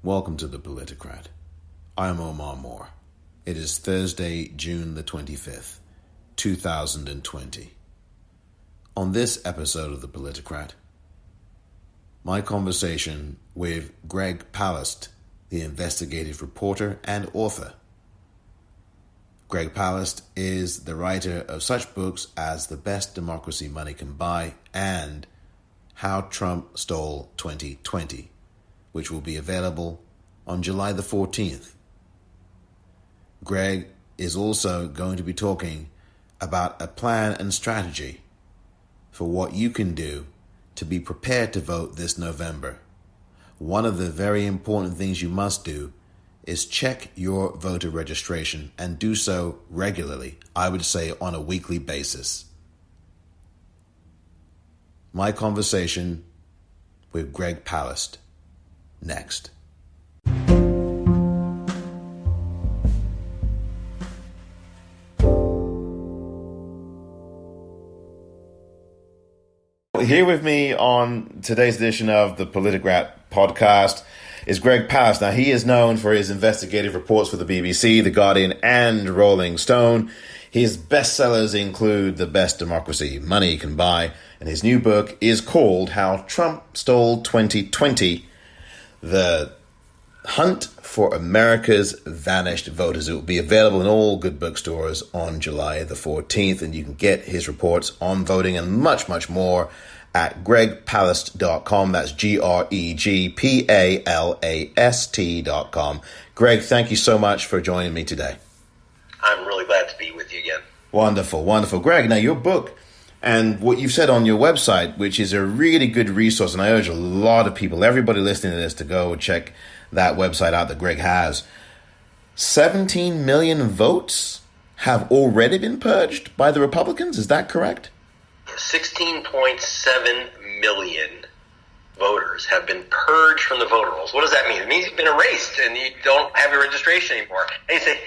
Welcome to The Politicrat. I'm Omar Moore. It is Thursday, June the 25th, 2020. On this episode of The Politicrat, my conversation with Greg Palast, the investigative reporter and author. Greg Palast is the writer of such books as The Best Democracy Money Can Buy and How Trump Stole 2020, which will be available on July the 14th. Greg is also going to be talking about a plan and strategy for what you can do to be prepared to vote this November. One of the very important things you must do is check your voter registration and do so regularly, I would say on a weekly basis. My conversation with Greg Palast. Next. Here with me on today's edition of the Politicrat podcast is Greg Palast. Now, he is known for his investigative reports for the BBC, The Guardian, and Rolling Stone. His bestsellers include The Best Democracy Money Can Buy, and his new book is called How Trump Stole 2020, The Hunt for America's Vanished Voters. It will be available in all good bookstores on July the 14th, and you can get his reports on voting and much, much more at gregpalast.com. That's GREGPALAST.com. Greg, thank you so much for joining me today. I'm really glad to be with you again. Wonderful, wonderful. Greg, now your book and what you've said on your website, which is a really good resource, and I urge a lot of people, everybody listening to this, to go check that website out that Greg has. 17 million votes have already been purged by the Republicans. Is that correct? 16.7 million voters have been purged from the voter rolls. What does that mean? It means you've been erased and you don't have your registration anymore. And you say,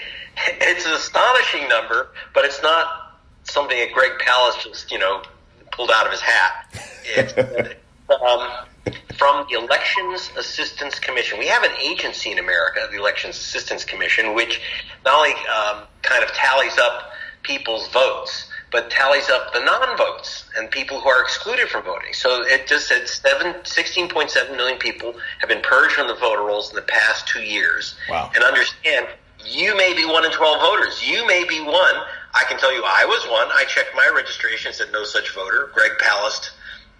it's an astonishing number, but it's not something that Greg Palast just, pulled out of his hat. It's from the Elections Assistance Commission. We have an agency in America, the Elections Assistance Commission, which not only kind of tallies up people's votes, but tallies up the non-votes and people who are excluded from voting. So it just said 16.7 million people have been purged from the voter rolls in the past 2 years. Wow. And understand, you may be 1 in 12 voters. You may be one. I can tell you I was one. I checked my registration, said no such voter. Greg Palast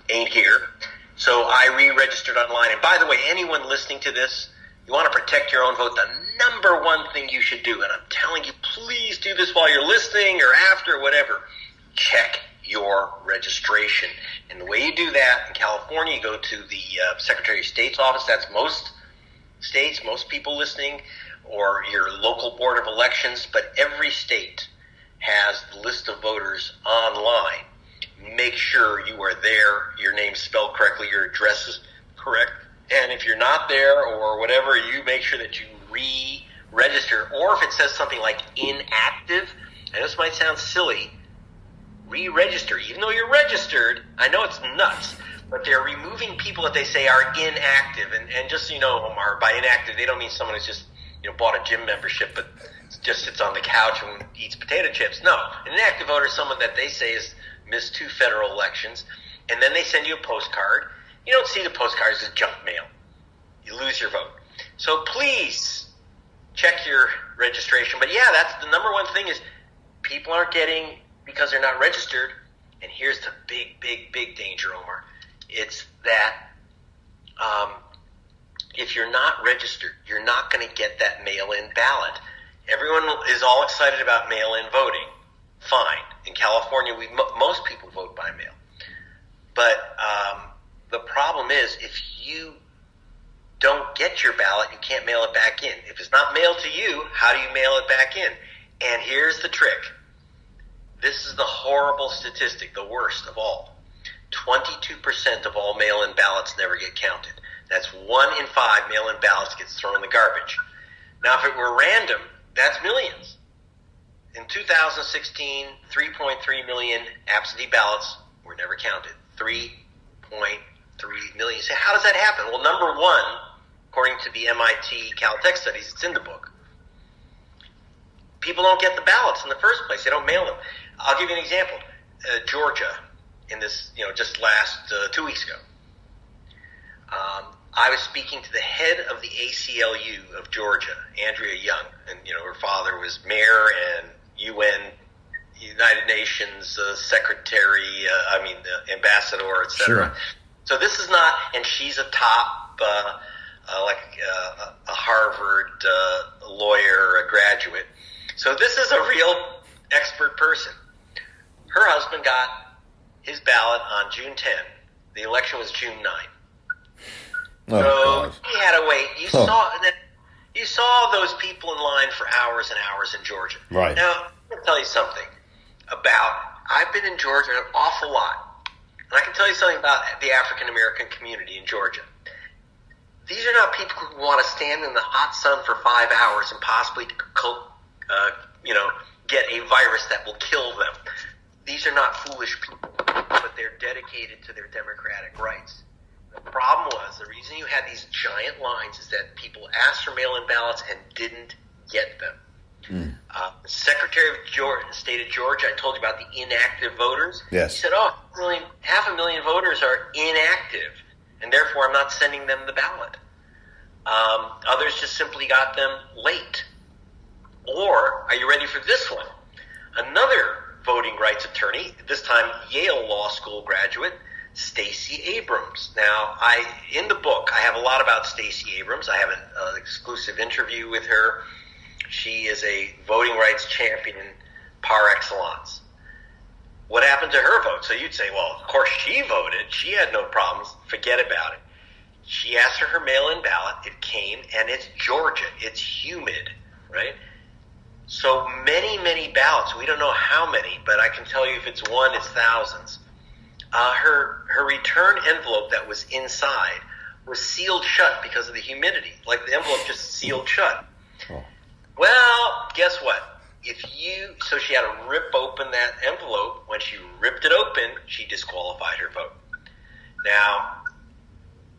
ain't here. So I re-registered online. And by the way, anyone listening to this, you want to protect your own vote, the number one thing you should do, and I'm telling you, please do this while you're listening or after or whatever, check your registration. And the way you do that, in California, you go to the Secretary of State's office. That's most states, most people listening, or your local board of elections. But every state has the list of voters online. Make sure you are there, your name's spelled correctly, your address is correct. And if you're not there or whatever, you make sure that you re-register. Or if it says something like inactive, and this might sound silly, re-register. Even though you're registered, I know it's nuts, but they're removing people that they say are inactive. And just so you know, Omar, by inactive, they don't mean someone who's just bought a gym membership but just sits on the couch and eats potato chips. No, an inactive voter is someone that they say has missed 2 federal elections, and then they send you a postcard. You don't see the postcards as junk mail. You lose your vote. So please check your registration. But yeah, that's the number one thing is people aren't getting because they're not registered. And here's the big, big, big danger, Omar. It's that if you're not registered, you're not going to get that mail-in ballot. Everyone is all excited about mail-in voting. Fine. In California, most people vote by mail. But the problem is, if you don't get your ballot, you can't mail it back in. If it's not mailed to you, how do you mail it back in? And here's the trick. This is the horrible statistic, the worst of all. 22% of all mail-in ballots never get counted. That's 1 in 5 mail-in ballots gets thrown in the garbage. Now, if it were random, that's millions. In 2016, 3.3 million absentee ballots were never counted. 3.3 million. You say, how does that happen? Well, number one, according to the MIT Caltech studies, it's in the book. People don't get the ballots in the first place. They don't mail them. I'll give you an example. Georgia, in this, just last 2 weeks ago, I was speaking to the head of the ACLU of Georgia, Andrea Young, and her father was mayor and UN, United Nations secretary, ambassador, etc. Sure. So this is not, and she's a top, a Harvard lawyer, a graduate. So this is a real expert person. Her husband got his ballot on June 10. The election was June 9. Oh, so God. he had to wait. You saw those people in line for hours and hours in Georgia. Right. Now, I'm going to tell you something I've been in Georgia an awful lot. And I can tell you something about the African American community in Georgia. These are not people who want to stand in the hot sun for 5 hours and possibly get a virus that will kill them. These are not foolish people, but they're dedicated to their democratic rights. The problem was, the reason you had these giant lines is that people asked for mail-in ballots and didn't get them. Secretary of State of Georgia, I told you about the inactive voters. Yes. He said, 500,000 voters are inactive, and therefore I'm not sending them the ballot. Others just simply got them late. Or, are you ready for this one? Another voting rights attorney, this time Yale Law School graduate, Stacey Abrams. Now, in the book, I have a lot about Stacey Abrams. I have an exclusive interview with her. She is a voting rights champion par excellence. What happened to her vote? So you'd say, well, of course she voted. She had no problems. Forget about it. She asked for her mail-in ballot. It came, and it's Georgia. It's humid, right? So many ballots. We don't know how many, but I can tell you if it's one, it's thousands. Her return envelope that was inside was sealed shut because of the humidity. Like the envelope just sealed shut. Oh. Well, guess what? So she had to rip open that envelope. When she ripped it open, she disqualified her vote. Now,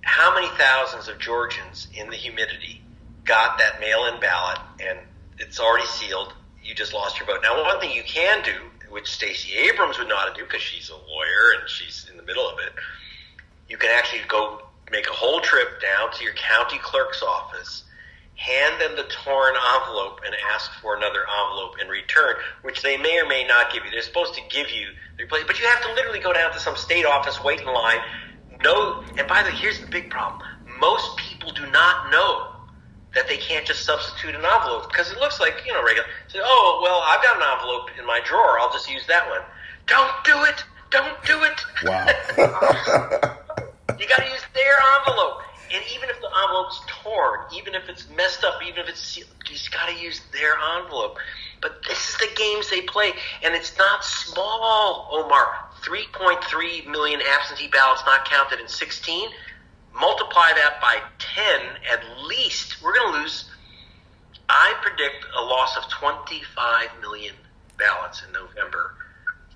how many thousands of Georgians in the humidity got that mail-in ballot and it's already sealed? You just lost your vote. Now, one thing you can do, which Stacey Abrams would know how to do because she's a lawyer and she's in the middle of it, you can actually go make a whole trip down to your county clerk's office, hand them the torn envelope, and ask for another envelope in return, which they may or may not give you. They're supposed to give you the replace, but you have to literally go down to some state office, wait in line. And by the way, here's the big problem. Most people do not know that they can't just substitute an envelope because it looks like, regular. So, I've got an envelope in my drawer. I'll just use that one. Don't do it. Don't do it. Wow. You got to use their envelope. And even if the envelope's torn, even if it's messed up, even if it's sealed, you just got to use their envelope. But this is the games they play. And it's not small, Omar. 3.3 million absentee ballots not counted in 16. Multiply that by 10 at least. We're going to lose, I predict, a loss of 25 million ballots in November.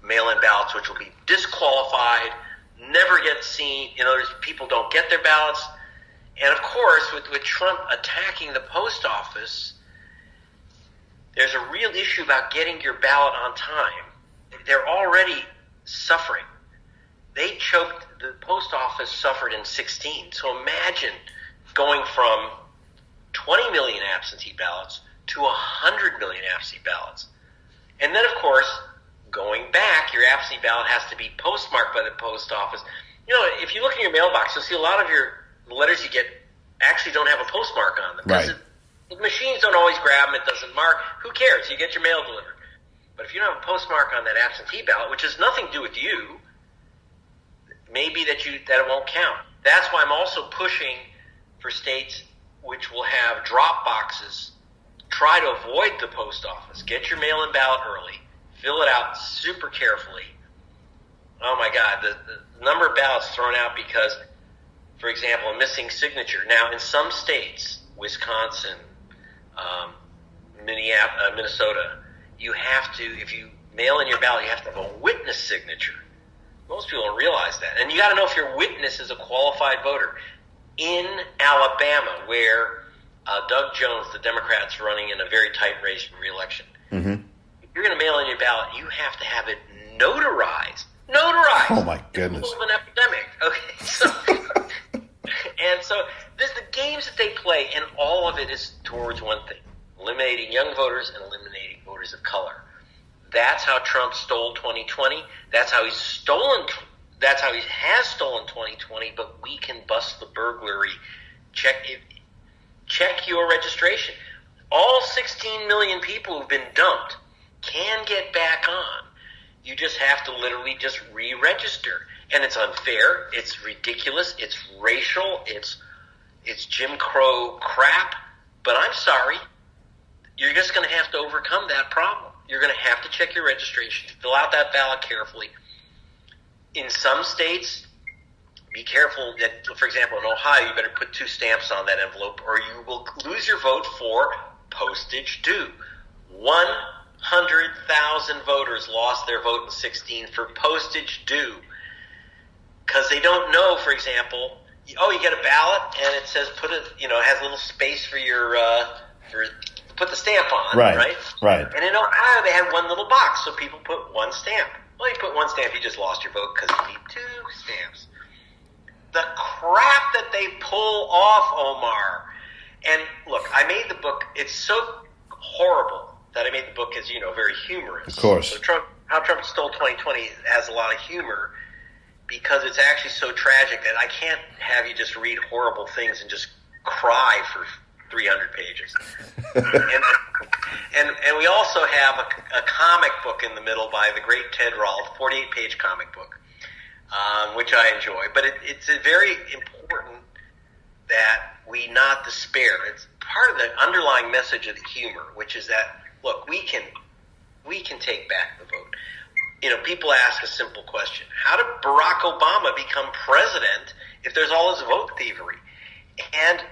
Mail-in ballots, which will be disqualified, never get seen. People don't get their ballots. And of course, with Trump attacking the post office, there's a real issue about getting your ballot on time. They're already suffering. The post office suffered in 16. So imagine going from 20 million absentee ballots to 100 million absentee ballots. And then, of course, going back, your absentee ballot has to be postmarked by the post office. If you look in your mailbox, you'll see a lot of your letters you get actually don't have a postmark on them. Right. The machines don't always grab them. It doesn't mark. Who cares? You get your mail delivered. But if you don't have a postmark on that absentee ballot, which has nothing to do with you, maybe that it won't count. That's why I'm also pushing for states which will have drop boxes. Try to avoid the post office. Get your mail-in ballot early. Fill it out super carefully. Oh my God, the number of ballots thrown out because, for example, a missing signature. Now, in some states, Wisconsin, Minnesota, you have to, if you mail in your ballot, you have to have a witness signature. Most people don't realize that. And you got to know if your witness is a qualified voter. in Alabama, where Doug Jones, the Democrat's running in a very tight race for re-election. Mm-hmm. If you're going to mail in your ballot, you have to have it notarized. Notarized. Oh my goodness! It's an epidemic. Okay, so and so there's the games that they play, and all of it is towards one thing: eliminating young voters and eliminating voters of color. That's how Trump stole 2020. That's how he's stolen. That's how he has stolen 2020. But we can bust the burglary. Check your registration. All 16 million people who've been dumped can get back on. You just have to literally just re-register. And it's unfair. It's ridiculous. It's racial. It's Jim Crow crap. But I'm sorry. You're just going to have to overcome that problem. You're going to have to check your registration, fill out that ballot carefully. In some states, be careful that, for example, in Ohio, you better put 2 stamps on that envelope or you will lose your vote for postage due. 100,000 voters lost their vote in 2016 for postage due because they don't know, for example, you get a ballot and it says it has a little space for your put the stamp on, right? Right. And in Ohio, they had one little box, so people put 1 stamp. Well, you put 1 stamp, you just lost your vote because you need 2 stamps. The crap that they pull off, Omar. And look, I made the book. It's so horrible that I made the book as, very humorous. Of course. So how Trump stole 2020 has a lot of humor because it's actually so tragic that I can't have you just read horrible things and just cry for 300 pages. and we also have a comic book in the middle by the great Ted Rall, 48-page comic book, which I enjoy. But it's very important that we not despair. It's part of the underlying message of the humor, which is that, look, we can take back the vote. People ask a simple question. How did Barack Obama become president if there's all this vote thievery? And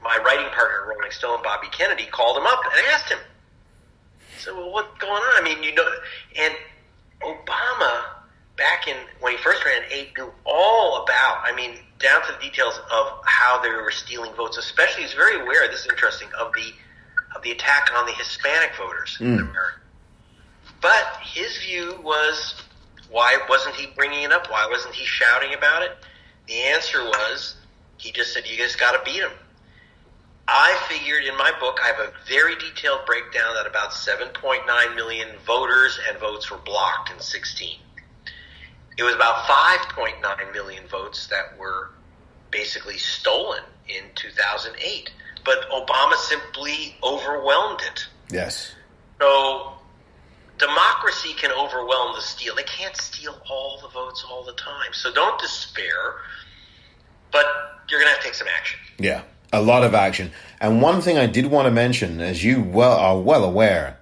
my writing partner, Rolling Stone, Bobby Kennedy, called him up and asked him. So, well, what's going on? And Obama, when he first ran, knew all about, down to the details of how they were stealing votes. Especially, he's very aware, this is interesting, of the attack on the Hispanic voters in America. But his view was, why wasn't he bringing it up? Why wasn't he shouting about it? The answer was, he just said, you just got to beat him. I figured in my book, I have a very detailed breakdown that about 7.9 million voters and votes were blocked in 2016. It was about 5.9 million votes that were basically stolen in 2008. But Obama simply overwhelmed it. Yes. So democracy can overwhelm the steal. They can't steal all the votes all the time. So don't despair. But you're going to have to take some action. Yeah, a lot of action. And one thing I did want to mention, as you are well aware,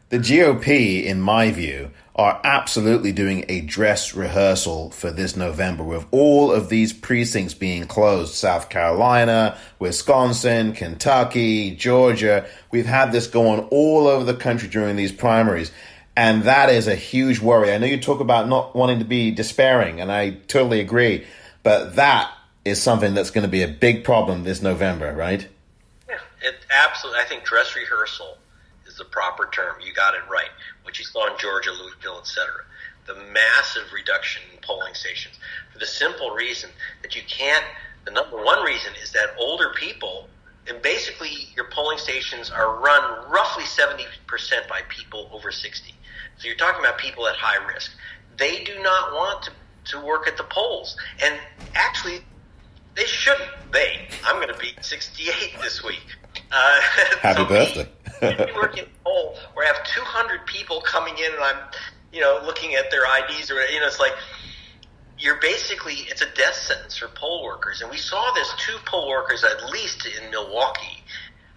the GOP, in my view, are absolutely doing a dress rehearsal for this November with all of these precincts being closed. South Carolina, Wisconsin, Kentucky, Georgia. We've had this go on all over the country during these primaries. And that is a huge worry. I know you talk about not wanting to be despairing, and I totally agree. But that is something that's going to be a big problem this November, right? Yeah, it absolutely. I think dress rehearsal is the proper term. You got it right. What you saw in Georgia, Louisville, etc. The massive reduction in polling stations for the simple reason that you can't. The number one reason is that older people, and basically your polling stations are run roughly 70% by people over 60. So you're talking about people at high risk. They do not want to work at the polls, and actually, they shouldn't. I'm going to be 68 this week. Happy birthday. We work in a poll where I have 200 people coming in and I'm, looking at their IDs or, it's like, it's a death sentence for poll workers. And we saw this, 2 poll workers, at least in Milwaukee,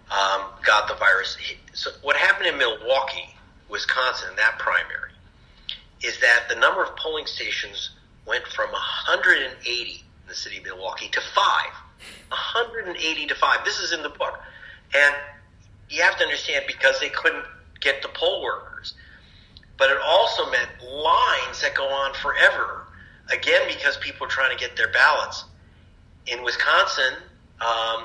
got the virus. So what happened in Milwaukee, Wisconsin, in that primary, is that the number of polling stations went from 180 in the city of Milwaukee to 5. 180 to 5. This is in the book. And you have to understand, because they couldn't get the poll workers. But it also meant lines that go on forever again, because people are trying to get their ballots. In Wisconsin,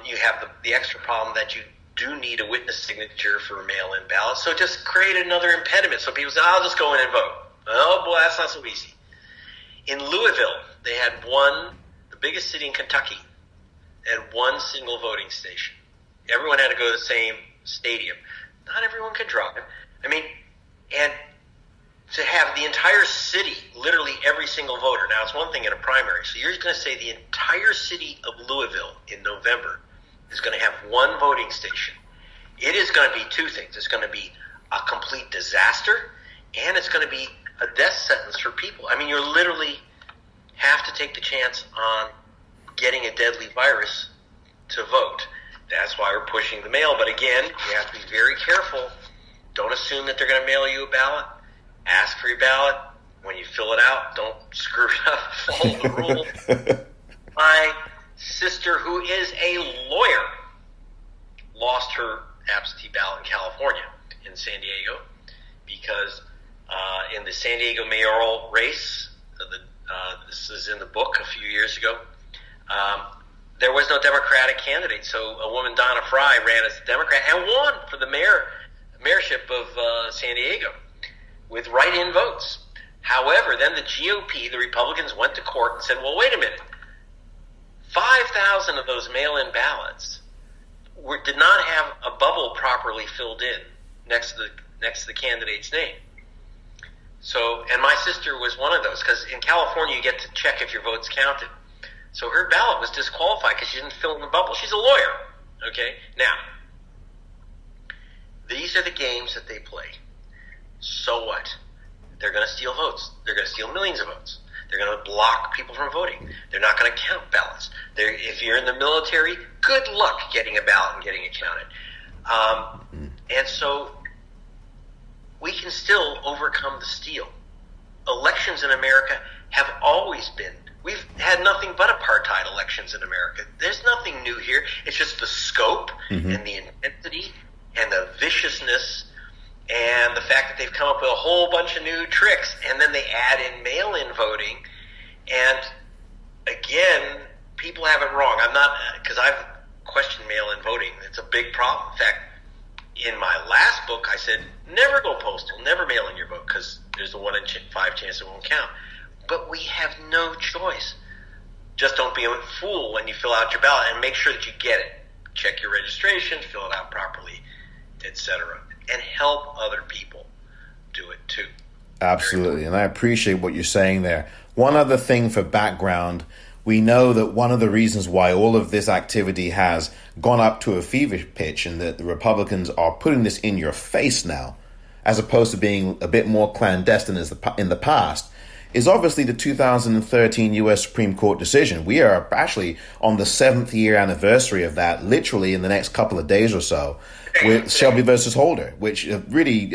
you have the extra problem that you do need a witness signature for a mail-in ballot. So just create another impediment. So people say, I'll just go in and vote. Oh, boy, that's not so easy. In Louisville, they had the biggest city in Kentucky, they had one single voting station. Everyone had to go to the same stadium. Not everyone could drive. I mean, and to have the entire city, literally every single voter. Now, it's one thing in a primary. So you're going to say the entire city of Louisville in November is going to have one voting station. It is going to be two things. It's going to be a complete disaster, and it's going to be a death sentence for people. I mean, you literally have to take the chance on getting a deadly virus to vote. That's why we're pushing the mail. But again, you have to be very careful. Don't assume that they're going to mail you a ballot. Ask for your ballot. When you fill it out, don't screw it up. Follow the rules. My sister, who is a lawyer, lost her absentee ballot in California, in San Diego, because in the San Diego mayoral race, this is in the book a few years ago, there was no Democratic candidate. So a woman, Donna Fry, ran as a Democrat and won for the mayorship of San Diego with write-in votes. However, then the GOP, the Republicans, went to court and said, well, wait a minute. 5,000 of those mail-in ballots did not have a bubble properly filled in next to the candidate's name. So, and my sister was one of those, because in California you get to check if your vote's counted. So her ballot was disqualified because she didn't fill in the bubble. She's a lawyer. Okay? Now, these are the games that they play. So what? They're going to steal votes. They're going to steal millions of votes. They're going to block people from voting. They're not going to count ballots. If you're in the military, good luck getting a ballot and getting it counted. And so we can still overcome the steal. Elections in America have always been, we've had nothing but apartheid elections in America. There's nothing new here. It's just the scope and the intensity and the viciousness and the fact that they've come up with a whole bunch of new tricks, and then they add in mail-in voting. And again, people have it wrong. I'm not, because I've questioned mail-in voting. It's a big problem. In fact, in my last book, I said, never go postal, never mail in your vote, because there's a 1 in 5 chance it won't count. But we have no choice. Just don't be a fool when you fill out your ballot, and make sure that you get it. Check your registration, fill it out properly, etc. And help other people do it too. Absolutely, and I appreciate what you're saying there. One other thing for background, we know that one of the reasons why all of this activity has gone up to a fever pitch and that the Republicans are putting this in your face now, as opposed to being a bit more clandestine as in the past, is obviously the 2013 U.S. Supreme Court decision. We are actually on the 7th year anniversary of that, literally in the next couple of days or so, with Shelby versus Holder, which really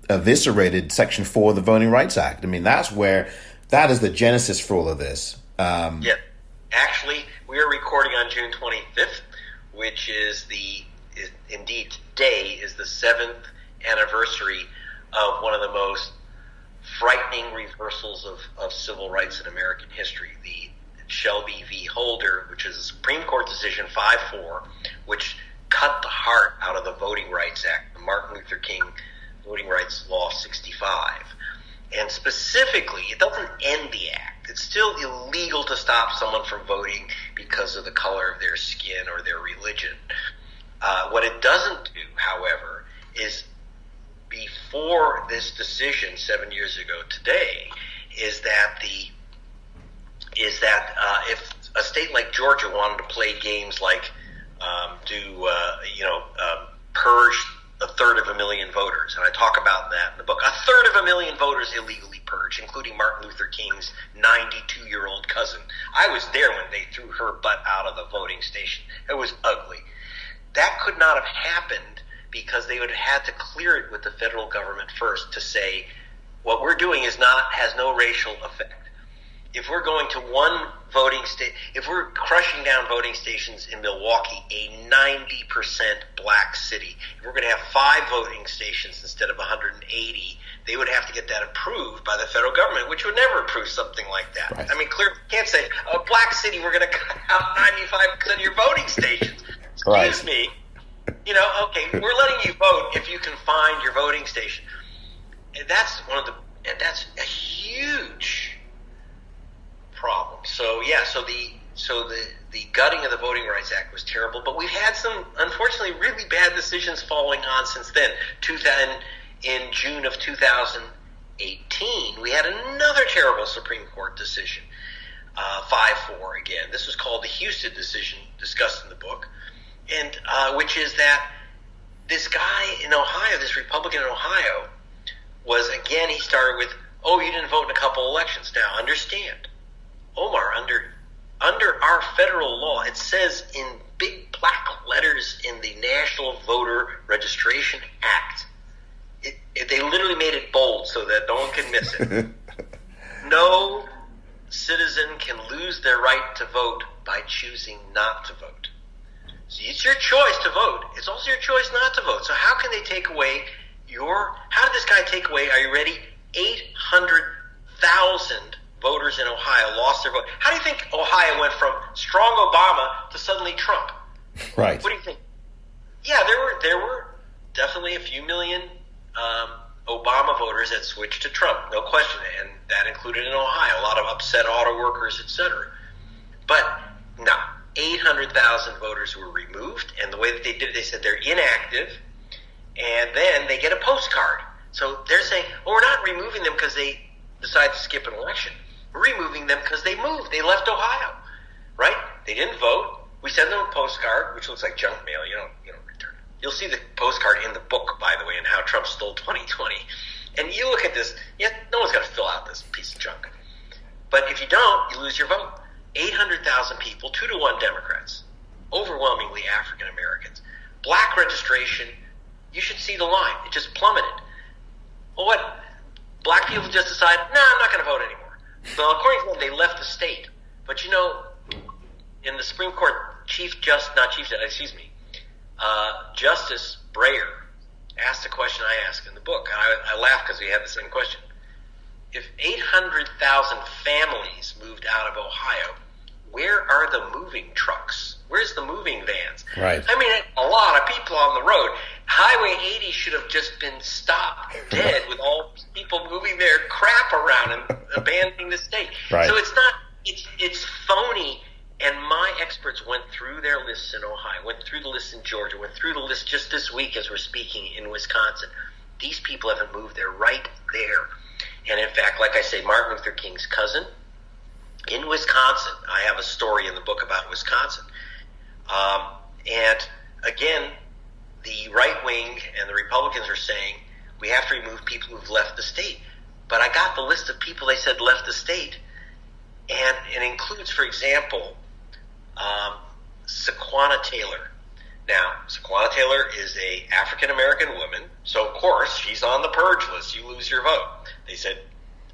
eviscerated Section 4 of the Voting Rights Act. I mean, that is the genesis for all of this. Yeah. Actually, we are recording on June 25th, which is indeed today is the 7th anniversary of one of the most frightening reversals of civil rights in American history, the Shelby v. Holder, which is a Supreme Court decision 5-4, which cut the heart out of the Voting Rights Act, the Martin Luther King Voting Rights Law 65. And specifically, it doesn't end the act. It's still illegal to stop someone from voting because of the color of their skin or their religion. What it doesn't do, however, is before this decision 7 years ago today, is that if a state like Georgia wanted to play games like purge a third of a million voters, and I talk about that in the book. A third of a million voters illegally purged, including Martin Luther King's 92-year-old cousin. I was there when they threw her butt out of the voting station. It was ugly. That could not have happened because they would have had to clear it with the federal government first to say what we're doing has no racial effect. If we're going to one if we're crushing down voting stations in Milwaukee, a 90% black city, if we're going to have 5 voting stations instead of 180, they would have to get that approved by the federal government, which would never approve something like that. Right. I mean, clearly, you can't say, a black city, we're going to cut out 95% of your voting stations. Excuse me. You know, okay, we're letting you vote if you can find your voting station. And that's a huge problem. So the gutting of the Voting Rights Act was terrible, but we've had some, unfortunately, really bad decisions following on since then. In June of 2018, we had another terrible Supreme Court decision, 5-4 again. This was called the Houston decision, discussed in the book, and which is that this guy in Ohio, this Republican in Ohio, was, again, he started with, oh, you didn't vote in a couple elections. Now, understand, Omar, under our federal law, it says in big black letters in the National Voter Registration Act, they literally made it bold so that no one can miss it. No citizen can lose their right to vote by choosing not to vote. So it's your choice to vote. It's also your choice not to vote. So how can they take away how did this guy take away, are you ready, 800,000 voters in Ohio lost their vote? How do you think Ohio went from strong Obama to suddenly Trump? Right. What do you think? Yeah, there were definitely a few million Obama voters that switched to Trump, no question, and that included in Ohio, a lot of upset auto workers, etc. But no, 800,000 voters were removed, and the way that they did it, they said they're inactive, and then they get a postcard. So they're saying, well, we're not removing them because they decided to skip an election. We're removing them because they moved. They left Ohio, right? They didn't vote. We send them a postcard, which looks like junk mail. You don't return it. You'll see the postcard in the book, by the way, and how Trump stole 2020. And you look at this, no one's going to fill out this piece of junk. But if you don't, you lose your vote. 800,000 people, 2-1 Democrats, overwhelmingly African Americans. Black registration, you should see the line. It just plummeted. Well, what? Black people just decided, I'm not going to vote anymore. So according to them, they left the state. But in the Supreme Court, Justice Breyer asked a question I asked in the book. And I laughed because we had the same question. If 800,000 families moved out of Ohio, where are the moving trucks? Where's the moving vans? Right. I mean, a lot of people on the road. Highway 80 should have just been stopped dead with all people moving their crap around and abandoning the state. Right. So it's phony. And my experts went through their lists in Ohio, went through the list in Georgia, went through the list just this week as we're speaking in Wisconsin. These people haven't moved. They're right there. And in fact, like I say, Martin Luther King's cousin in Wisconsin, I have a story in the book about Wisconsin. And again, the right wing and the Republicans are saying we have to remove people who've left the state. But I got the list of people they said left the state, and it includes, for example, Sequana Taylor. Now, Sequana Taylor is a African-American woman, so of course she's on the purge list. You lose your vote. They said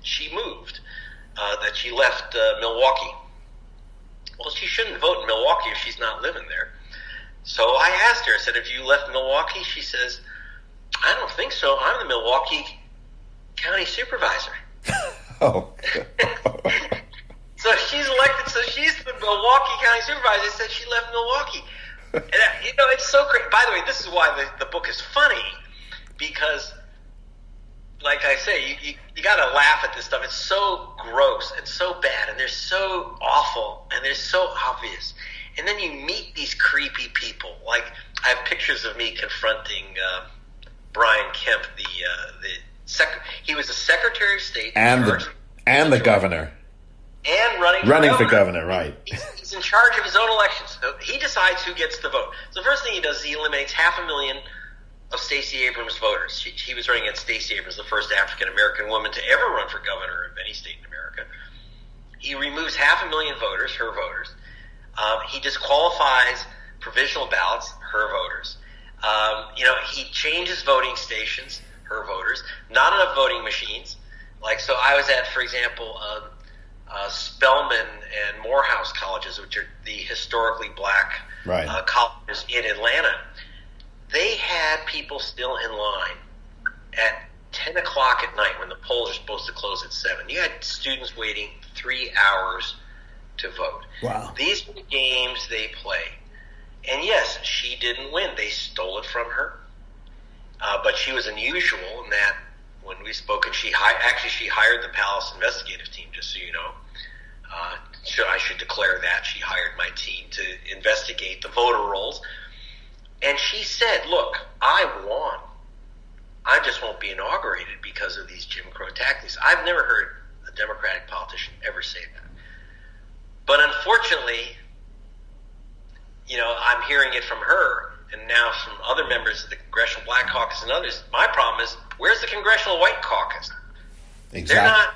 she moved, that she left Milwaukee. Well, she shouldn't vote in Milwaukee if she's not living there. So I asked her, I said, have you left Milwaukee? She says, I don't think so. I'm the Milwaukee County Supervisor. Oh. So she's elected, so she's the Milwaukee County Supervisor. They said she left Milwaukee. And, it's so great. By the way, this is why the book is funny, because, like I say, you got to laugh at this stuff. It's so gross and so bad, and they're so awful, and they're so obvious. And then you meet these creepy people. Like, I have pictures of me confronting Brian Kemp, he was the Secretary of State. And the governor. And running for governor, right. He's in charge of his own elections. So he decides who gets the vote. So the first thing he does is he eliminates 500,000 of Stacey Abrams' voters. He was running against Stacey Abrams, the first African-American woman to ever run for governor of any state in America. He removes 500,000 voters, her voters. He disqualifies provisional ballots, her voters. He changes voting stations, her voters. Not enough voting machines. So I was at, for example, Spelman and Morehouse colleges, which are the historically black colleges in Atlanta, they had people still in line at 10 o'clock at night when the polls are supposed to close at 7. You had students waiting 3 hours to vote. Wow. These are the games they play. And yes, she didn't win. They stole it from her. But she was unusual in that when we spoke, and she hired the Palast Investigative team, just so you know. I should declare that. She hired my team to investigate the voter rolls. And she said, look, I won. I just won't be inaugurated because of these Jim Crow tactics. I've never heard a Democratic politician ever say that. But unfortunately, I'm hearing it from her and now from other members of the Congressional Black Caucus and others. My problem is, where's the Congressional White Caucus? Exactly. They're not.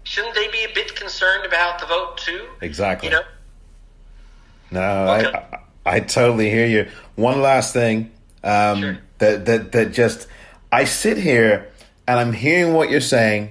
Shouldn't they be a bit concerned about the vote too? Exactly. No, I totally hear you. One last thing, sure. that just, I sit here and I'm hearing what you're saying.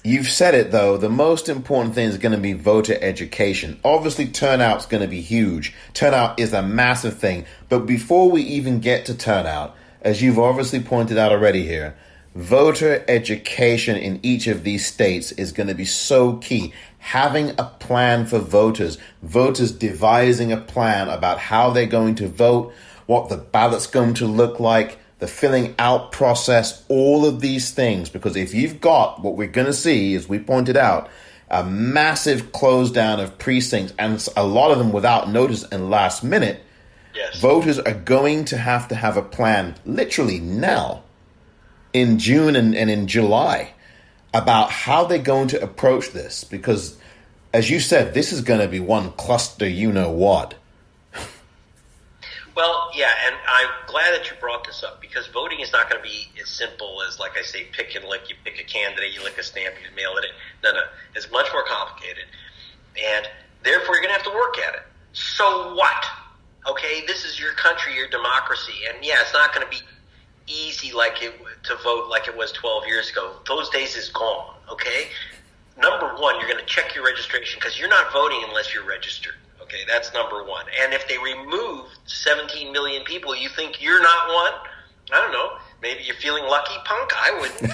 You've said it though. The most important thing is going to be voter education. Obviously, turnout's going to be huge. Turnout is a massive thing. But before we even get to turnout, as you've obviously pointed out already here, voter education in each of these states is going to be so key. Having a plan for voters devising a plan about how they're going to vote, what the ballot's going to look like, the filling out process, all of these things. Because if you've got what we're going to see, as we pointed out, a massive close down of precincts, and a lot of them without notice and last minute, yes, voters are going to have a plan literally now in June and in July about how they're going to approach this. Because, as you said, this is going to be one cluster you-know-what. Well, yeah, and I'm glad that you brought this up, because voting is not going to be as simple as, like I say, pick and lick. You pick a candidate, you lick a stamp, you mail it in. No. It's much more complicated. And therefore, you're going to have to work at it. So what? Okay, this is your country, your democracy. And yeah, it's not going to be easy to vote like it was 12 years ago. Those days is gone, okay? Number one, you're going to check your registration, because you're not voting unless you're registered. Okay, that's number one. And if they remove 17 million people, you think you're not one? I don't know. Maybe you're feeling lucky, punk? I wouldn't.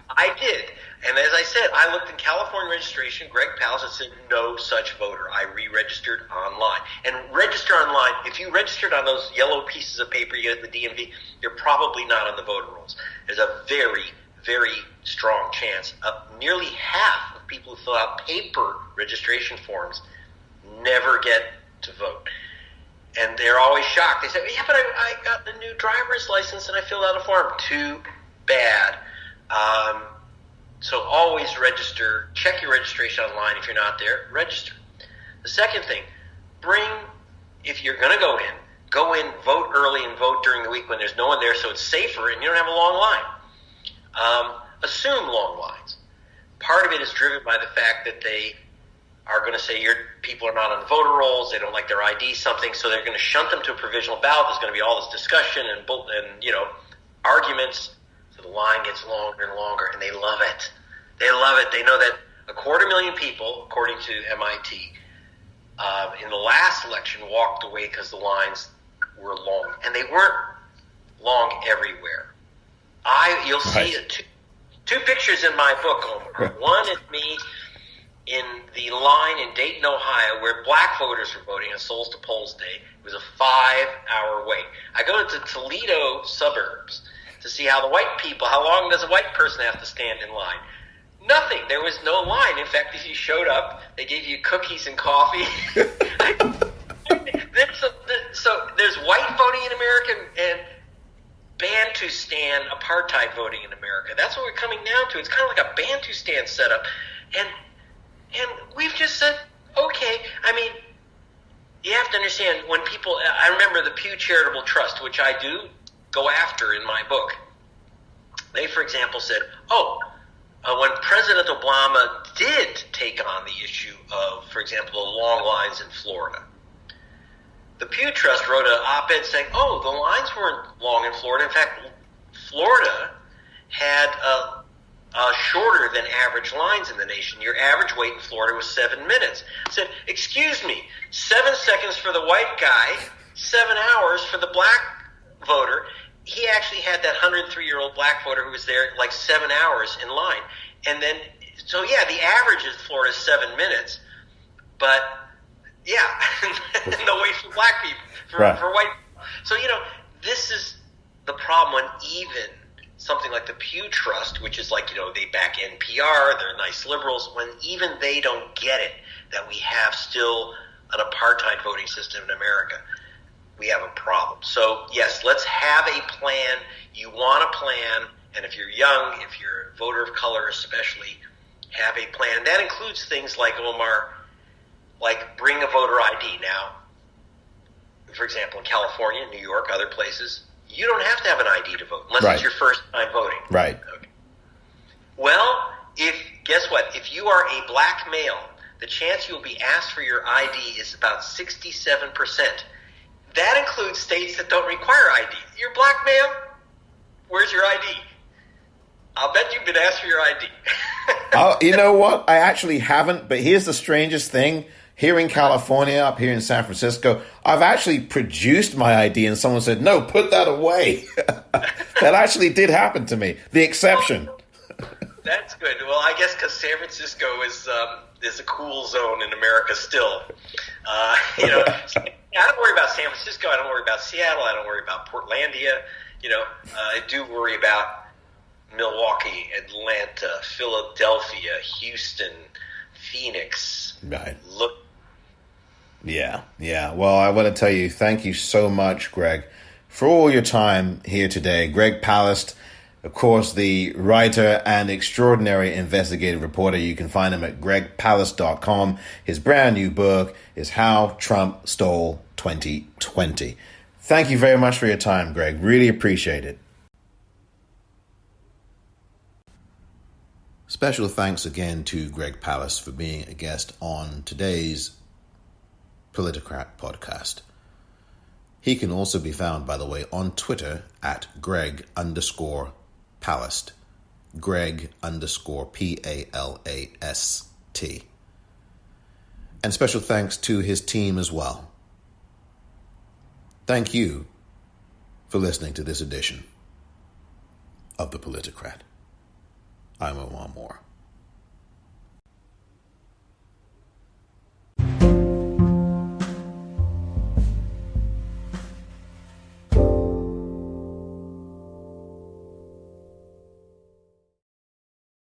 I did. And as I said, I looked in California registration, Greg Palast, and said no such voter. I re-registered online. And register online, if you registered on those yellow pieces of paper you get at the DMV, you're probably not on the voter rolls. There's a very, very strong chance of nearly half of people who fill out paper registration forms never get to vote. And they're always shocked. They say, yeah, but I got the new driver's license and I filled out a form. Too bad. So always register. Check your registration online. If you're not there, register. The second thing, if you're going to go in, vote early and vote during the week when there's no one there, so it's safer and you don't have a long line. Assume long lines. Part of it is driven by the fact that they are going to say your people are not on the voter rolls, they don't like their ID, something, so they're going to shunt them to a provisional ballot. There's going to be all this discussion and arguments, so the line gets longer and longer, and they love it. They love it. They know that 250,000 people, according to MIT, in the last election walked away because the lines were long, and they weren't long everywhere. You'll see two pictures in my book, Omar. One is me in the line in Dayton, Ohio, where black voters were voting on Souls to Polls Day. It was a 5-hour wait. I go to Toledo suburbs to see how long does a white person have to stand in line? Nothing. There was no line. In fact, if you showed up, they gave you cookies and coffee. So there's white voting in America and Bantustan apartheid voting in America. That's what we're coming down to. It's kind of like a Bantustan setup. And we've just said, okay, I mean, you have to understand when people, I remember the Pew Charitable Trust, which I do go after in my book. They, for example, said, when President Obama did take on the issue of, for example, the long lines in Florida, the Pew Trust wrote an op-ed saying, the lines weren't long in Florida. In fact, Florida had shorter than average lines in the nation. Your average wait in Florida was 7 minutes. I said, excuse me, 7 seconds for the white guy, 7 hours for the black voter. He actually had that 103-year-old black voter who was there like 7 hours in line. And then, so yeah, the average in Florida is 7 minutes, but yeah, no wait for black people, for white people. So, this is the problem when even something like the Pew Trust, which is like, they back NPR, they're nice liberals, when even they don't get it, that we have still an apartheid voting system in America, we have a problem. So, yes, let's have a plan. You want a plan, and if you're young, if you're a voter of color especially, have a plan. And that includes things like, Omar, like bring a voter ID. Now, for example, in California, New York, other places, you don't have to have an ID to vote unless it's your first time voting. Right. Okay. Well, guess what? If you are a black male, the chance you will be asked for your ID is about 67%. That includes states that don't require ID. You're black male? Where's your ID? I'll bet you've been asked for your ID. Oh, you know what? I actually haven't, but here's the strangest thing. Here in California, up here in San Francisco, I've actually produced my ID and someone said, no, put that away. That actually did happen to me. The exception. That's good. Well, I guess because San Francisco is a cool zone in America still. I don't worry about San Francisco. I don't worry about Seattle. I don't worry about Portlandia. I do worry about Milwaukee, Atlanta, Philadelphia, Houston, Phoenix. Right. Look. Yeah. Well, I want to tell you, thank you so much, Greg, for all your time here today. Greg Palast, of course, the writer and extraordinary investigative reporter. You can find him at gregpalast.com. His brand new book is How Trump Stole 2020. Thank you very much for your time, Greg. Really appreciate it. Special thanks again to Greg Palast for being a guest on today's Politicrat podcast. He can also be found, by the way, on Twitter at Greg_Palast. Greg_Palast. And special thanks to his team as well. Thank you for listening to this edition of the Politicrat. I'm Omar Moore.